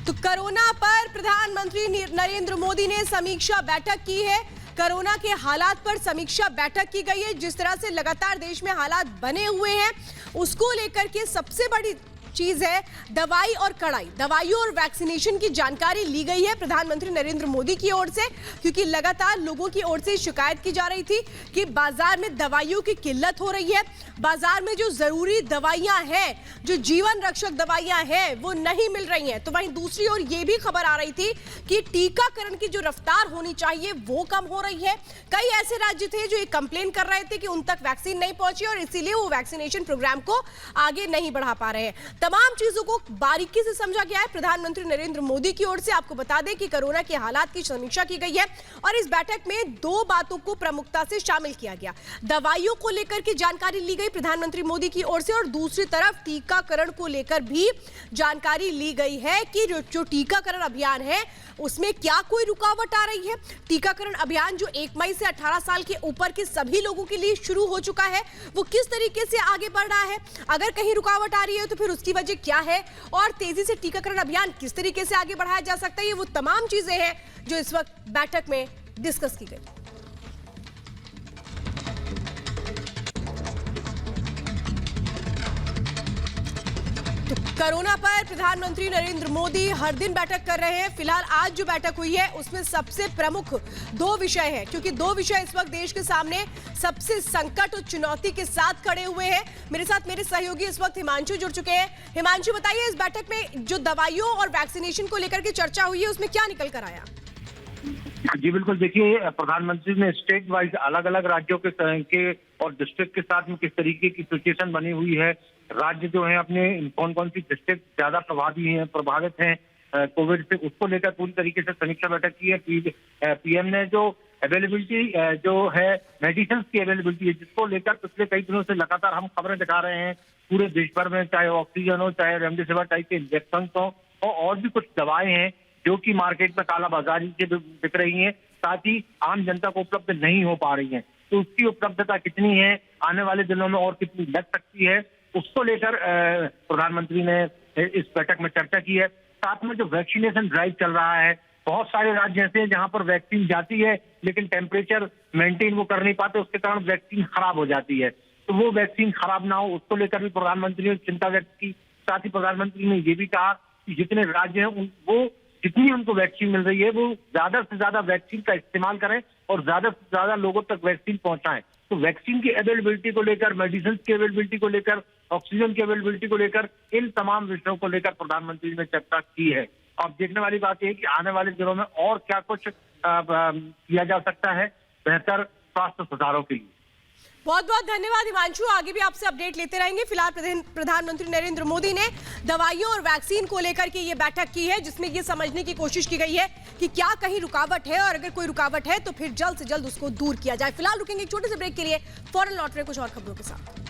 तो कोरोना पर प्रधानमंत्री नरेंद्र मोदी ने समीक्षा बैठक की है। कोरोना के हालात पर समीक्षा बैठक की गई है। जिस तरह से लगातार देश में हालात बने हुए हैं उसको लेकर के सबसे बड़ी चीज है दवाई और कड़ाई। दवाइयों और वैक्सीनेशन की जानकारी ली गई है प्रधानमंत्री नरेंद्र मोदी की ओर से, क्योंकि लगातार लोगों की ओर से शिकायत की जा रही थी कि बाजार में दवाइयों की किल्लत हो रही है। बाजार में जो जरूरी दवाइयां हैं, जो जीवन रक्षक दवाइयां हैं, वो नहीं मिल रही हैं। तो वहीं दूसरी ओर ये भी खबर आ रही थी कि टीकाकरण की जो रफ्तार होनी चाहिए वो कम हो रही है। कई ऐसे राज्य थे जो ये कंप्लेन कर रहे थे कि उन तक वैक्सीन नहीं पहुंची और इसीलिए वो वैक्सीनेशन प्रोग्राम को आगे नहीं बढ़ा पा रहे हैं। तमाम चीजों को बारीकी से समझा गया है प्रधानमंत्री नरेंद्र मोदी की ओर से। आपको बता दें कि कोरोना के हालात की समीक्षा की गई है और इस बैठक में दो बातों को प्रमुखता से शामिल किया गया। दवाइयों को लेकर के जानकारी ली गई प्रधानमंत्री मोदी की ओर से और दूसरी तरफ टीकाकरण को लेकर भी जानकारी ली गई है कि जो टीकाकरण अभियान है उसमें क्या कोई रुकावट आ रही है। टीकाकरण अभियान जो 1 मई से 18 साल के ऊपर के सभी लोगों के लिए शुरू हो चुका है, वो किस तरीके से आगे बढ़ रहा है। अगर कहीं रुकावट आ रही है तो फिर उसकी वजह क्या है और तेजी से टीकाकरण अभियान किस तरीके से आगे बढ़ाया जा सकता है। ये वो तमाम चीजें हैं जो इस वक्त बैठक में डिस्कस की गई। तो कोरोना पर प्रधानमंत्री नरेंद्र मोदी हर दिन बैठक कर रहे हैं। फिलहाल आज जो बैठक हुई है उसमें सबसे प्रमुख 2 विषय हैं, क्योंकि 2 विषय इस वक्त देश के सामने सबसे संकट और चुनौती के साथ खड़े हुए हैं। मेरे साथ मेरे सहयोगी इस वक्त हिमांशु जुड़ चुके हैं। हिमांशु, बताइए इस बैठक में जो दवाइयों और वैक्सीनेशन को लेकर के चर्चा हुई है उसमें क्या निकल कर आया? जी बिल्कुल, देखिए प्रधानमंत्री ने स्टेट वाइज अलग अलग राज्यों के और डिस्ट्रिक्ट के साथ में किस तरीके की सिचुएशन बनी हुई है, राज्य जो है अपने कौन कौन सी डिस्ट्रिक्ट ज्यादा प्रभावित हैं कोविड से, उसको लेकर पूरी तरीके से समीक्षा बैठक की है। पीएम ने जो अवेलेबिलिटी जो है मेडिसिन की अवेलेबिलिटी है, जिसको लेकर पिछले कई दिनों से लगातार हम खबरें दिखा रहे हैं पूरे देश भर में, चाहे ऑक्सीजन हो, चाहे रेमडेसिविर टाइप के इंजेक्शन हो और भी कुछ दवाएं हैं जो कि मार्केट में कालाबाजारी से बिक रही हैं, साथ ही आम जनता को उपलब्ध नहीं हो पा रही हैं। तो उसकी उपलब्धता कितनी है, आने वाले दिनों में और कितनी लग सकती है, उसको लेकर प्रधानमंत्री ने इस बैठक में चर्चा की है। साथ में जो वैक्सीनेशन ड्राइव चल रहा है, बहुत सारे राज्य ऐसे हैं जहां पर वैक्सीन जाती है लेकिन टेम्परेचर मेंटेन वो कर नहीं पाते, उसके कारण वैक्सीन खराब हो जाती है। तो वो वैक्सीन खराब ना हो, उसको लेकर भी प्रधानमंत्री ने चिंता व्यक्त की। साथ ही प्रधानमंत्री ने ये भी कहा कि जितने राज्य हैं वो जितनी उनको वैक्सीन मिल रही है वो ज्यादा से ज्यादा वैक्सीन का इस्तेमाल करें और ज्यादा से ज्यादा लोगों तक वैक्सीन पहुंचाएं। तो वैक्सीन की अवेलेबिलिटी को लेकर, मेडिसिन की अवेलेबिलिटी को लेकर, ऑक्सीजन की अवेलेबिलिटी को लेकर, इन तमाम विषयों को लेकर प्रधानमंत्री ने चर्चा की है। अब देखने वाली बात यह है कि आने वाले दिनों में और क्या कुछ किया जा सकता है बेहतर स्वास्थ्य सुधारों के लिए। बहुत बहुत धन्यवाद हिमांशु, आगे भी आपसे अपडेट लेते रहेंगे। फिलहाल प्रधानमंत्री नरेंद्र मोदी ने दवाइयों और वैक्सीन को लेकर के ये बैठक की है, जिसमें ये समझने की कोशिश की गई है कि क्या कहीं रुकावट है और अगर कोई रुकावट है तो फिर जल्द से जल्द उसको दूर किया जाए। फिलहाल रुकेंगे एक छोटे से ब्रेक के लिए, फौरन लौट रहे कुछ और खबरों के साथ।